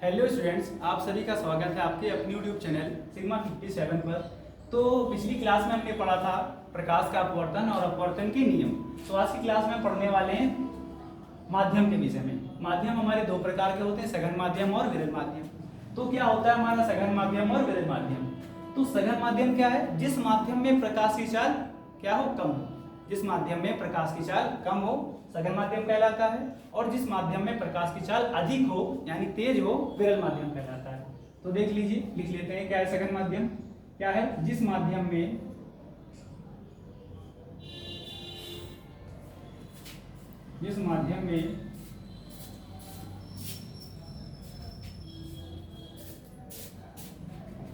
Hello students, आप सभी का स्वागत है आपके अपने यूट्यूब चैनल सिग्मा 57 पर। तो पिछली क्लास में हमने पढ़ा था प्रकाश का अपवर्तन और अपवर्तन के नियम। तो आज की क्लास में पढ़ने वाले हैं माध्यम के विषय में। माध्यम हमारे दो प्रकार के होते हैं, सघन माध्यम और विरल माध्यम। तो क्या होता है हमारा सघन माध्यम और विरल माध्यम? तो सघन माध्यम क्या है? जिस माध्यम में प्रकाश की चाल क्या हो, कम हो। जिस माध्यम में प्रकाश की चाल कम हो सघन माध्यम कहलाता है, और जिस माध्यम में प्रकाश की चाल अधिक हो यानी तेज हो विरल माध्यम कहलाता है। तो देख लीजिए, लिख लेते हैं क्या है सघन माध्यम। क्या है? जिस माध्यम में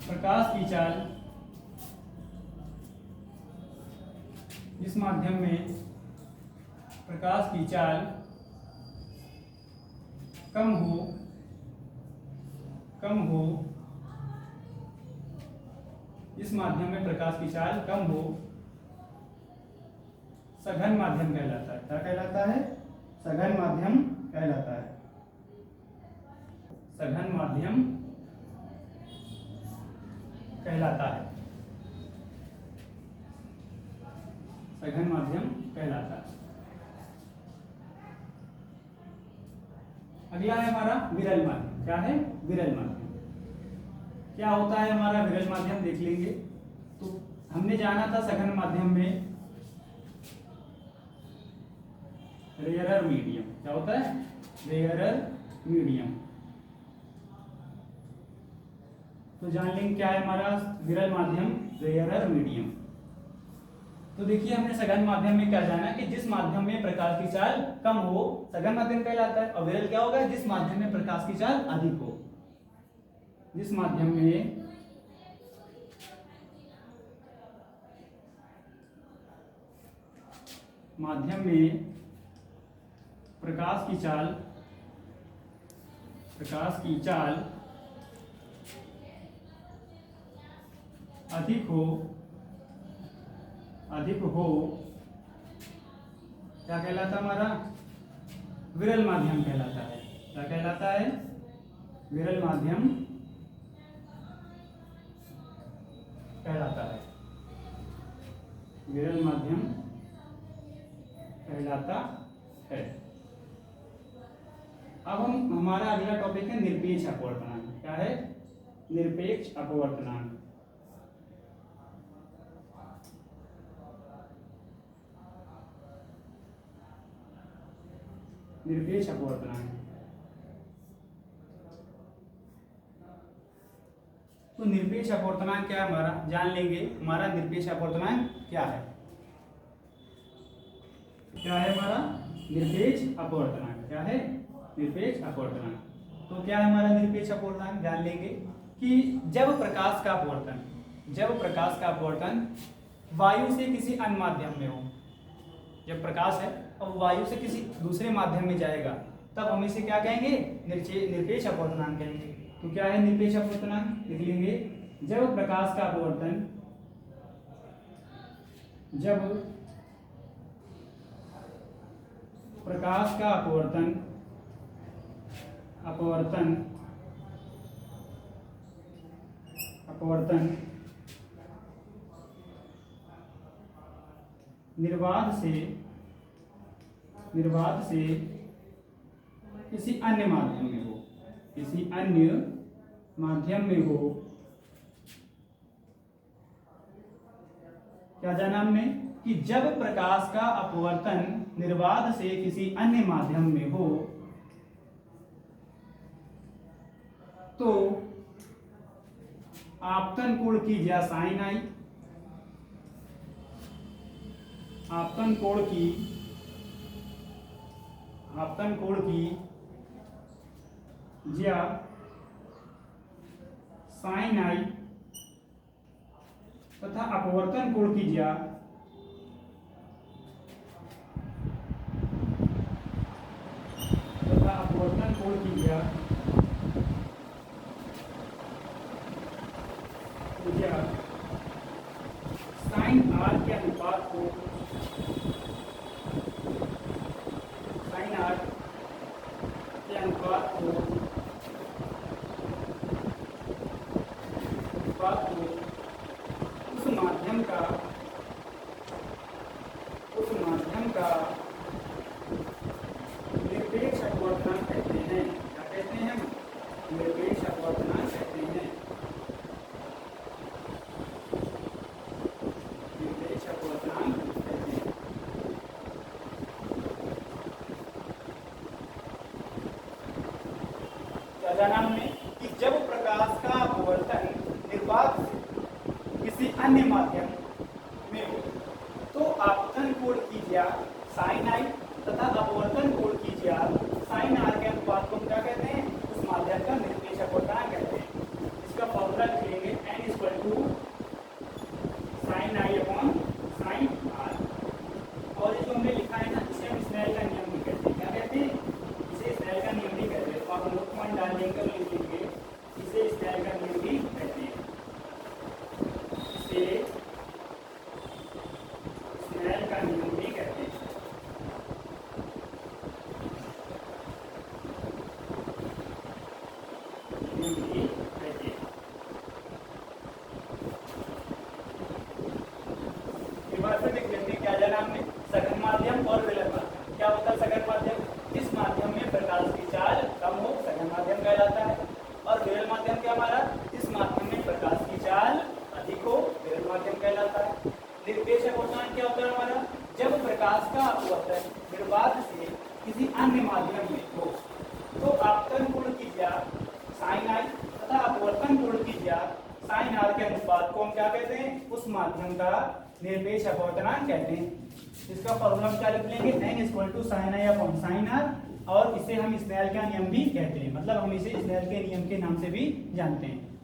प्रकाश की चाल कम हो इस माध्यम में प्रकाश की चाल कम हो सघन माध्यम कहलाता है। क्या कहलाता है? सघन माध्यम कहलाता है। सघन माध्यम कहलाता है। सघन माध्यम कहलाता है। अगला है हमारा विरल माध्यम। क्या है? विरल माध्यम। क्या होता है हमारा विरल माध्यम देख लेंगे। तो हमने जाना था सघन माध्यम में रेयरर मीडियम। क्या होता है? Rarer medium. तो जान लेंगे क्या है हमारा विरल माध्यम, रेयरर मीडियम। तो देखिए हमने सघन माध्यम में क्या जाना कि जिस माध्यम में प्रकाश की चाल कम हो सघन माध्यम कहलाता है, और विरल क्या होगा? जिस माध्यम में प्रकाश की चाल अधिक हो। जिस माध्यम में प्रकाश की चाल अधिक हो क्या कहलाता हमारा? विरल माध्यम कहलाता है। क्या कहलाता है? विरल माध्यम कहलाता है। विरल माध्यम कहलाता है। अब हमारा अगला टॉपिक है निरपेक्ष अपवर्तनांक। क्या है? निरपेक्ष अपवर्तनांक। निरपेक्ष अपवर्तनांक। तो निरपेक्ष अपवर्तनांक क्या है हमारा? जान लेंगे हमारा निरपेक्ष अपवर्तनांक क्या है। क्या है हमारा निरपेक्ष अपवर्तनांक? क्या है? निरपेक्ष अपवर्तनांक। तो क्या है हमारा निरपेक्ष अपवर्तनांक? जान लेंगे कि जब प्रकाश का अपवर्तन वायु से किसी अन्य माध्यम में हो। जब प्रकाश है अब वायु से किसी दूसरे माध्यम में जाएगा तब हम इसे क्या कहेंगे? निरपेक्ष अपवर्तनांक कहेंगे। तो क्या है निरपेक्ष अपवर्तनांक? लिख लेंगे जब प्रकाश का अपवर्तन निर्वात से किसी अन्य माध्यम में हो। क्या जाना हमने कि जब प्रकाश का अपवर्तन निर्वात से किसी अन्य माध्यम में हो तो आपतन कोण की ज्या साइन आई। आपतन कोण की ज्या साइन आई तथा अपवर्तन कोण की ज्या साइन आर के अनुपात को साइन आर के अनुपात को अपवर्तनांक कहते हैं। निरपेक्ष अपवर्तनांक कहते हैं। क्या जाना हमने कि जब प्रकाश का अपवर्तन निर्वात से किसी अन्य माध्यम में हो तो आपतन कोण की ज्या साइन आई तथा अपवर्तन कोण की ज्या साइन आर के अनुपात को क्या कहते हैं? उस माध्यम का निरपेक्ष अपवर्तनांक कहते हैं। इसका फॉर्मूला लिखेंगे n equal to sine i upon sine r. और जो हमने लिखा है ना, इसे हम स्नेल का नियम भी कहते हैं। क्या कहते हैं? इसे स्नेल का नियम भी कहते हैं। तो आप नोट पॉइंट डाल लेकर लिख लेंगे, इसे स्नेल का नियम भी कहते हैं। इसे स्नेल का नियम भी कहते हैं। क्या जाना हमने? सघन माध्यम और विलयन माध्यम। क्या होता है सघन माध्यम? जिस माध्यम में प्रकाश की चाल कम हो सघन माध्यम कहलाता है। और विरल माध्यम क्या हमारा? जिस माध्यम में प्रकाश की चाल अधिक हो विरल माध्यम कहलाता है। निरपेक्ष अपवर्तनांक क्या होता है हमारा? जब प्रकाश का अपवर्तन निर्वात से किसी अन्य माध्यम में हो तो आपतन कोण की ज्या साइन आई तथा अपवर्तन कोण की ज्या साइन आर के अनुपात को हम क्या कहते हैं? उस माध्यम का निरपेक्ष अपवर्तनांक कहते हैं। इसका फॉर्मूला हम क्या लिख लेंगे? n equal to sine i upon sine r. और इसे हम स्नेल का नियम भी कहते हैं, मतलब हम इसे स्नेल के नियम के नाम से भी जानते हैं।